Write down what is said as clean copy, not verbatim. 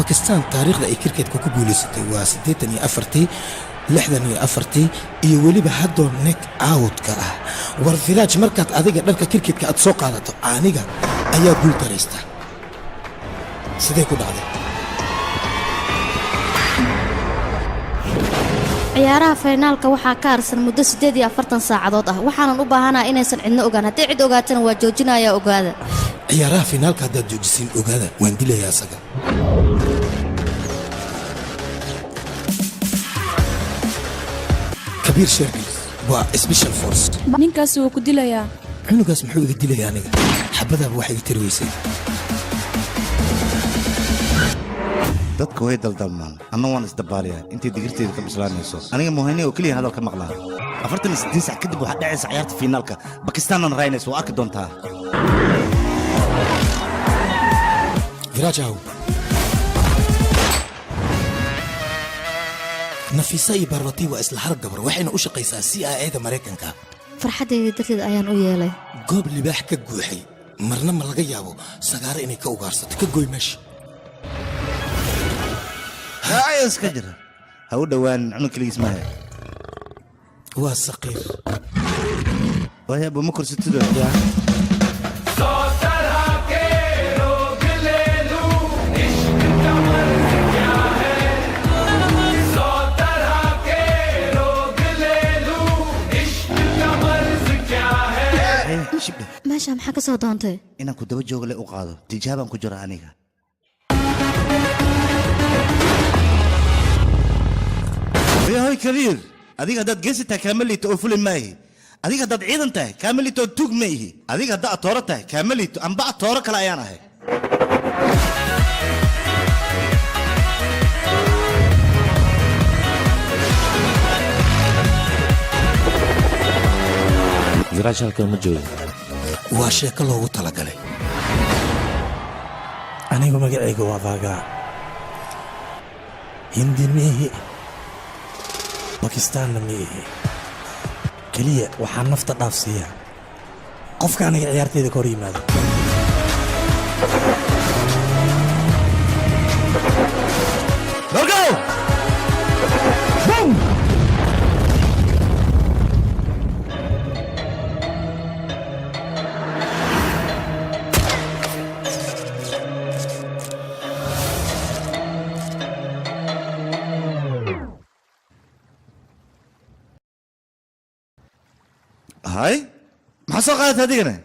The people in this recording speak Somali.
باكستان taariikhda ay cricket-ka ku guuleysatay waa 84 64 iyo weliba haddoo neck out-ka ah war village markaad adiga dhanka cricket-ka aad soo qaadato aniga ayaa guul daraysta sidee ku dhacday ciyaaraha finaalka waxaa ka harsan muddo 48 saacadood ah waxaanan u baahanahay inaysan cidna ogaan haddii cid ogaatana waa joojinayaa ogaada ciyaaraha finaalka haddaad joojisiin ogaada waan dilayaa asaga kabiir sheekis waa special force ninkaasi wuu ku dilayaa cunugaas muxuu iga dilayaa aniga xabadaaba waxay iga tiri weysay dadka way daldalmaan anna waan isdabaaliyaa intay digirteeda ka bislaanayso aniga muhayne oo keliya hadal ka maqlaa 48 sac kadib waxaa dhacaysa ciyaarta finaalka bakistaanna raynayso waa arki doontaa viraajaw nafisa iyo barwati waa isla hal gabar waxayna u shaqaysaa CIA-da Mareykanka farxadayda darteed ayaan u yeelay goob libaax ka guuxay marna ma laga yaabo sagaaro inay ka ugaarsato ka gooy meesha هاي اسكجر هو دوان عنك ليس ما هي واسقير وهي ابو مكر ستدو يا ماشي maxaa ka soo doontay inaan ku daba joogo le u qaado tijaabaan ku jira aniga يا هاي كبير أديك هدات جسته كامليت أوفل ماهي أديك هدات عيدن تاه كامليت توج ماهي أديك هدات طورته كامليت أنبع طورك لا يانا هي فراش هالكلمة جوي واشيك الله وطلق علي أنا يقوم أقعيك وافاقا هندي ميهي باكستان ميهي كلية وحان نفط نفسية قف كان عيارتي ذا كوري ماذا برقو بوم هاي ما سوقات هذينا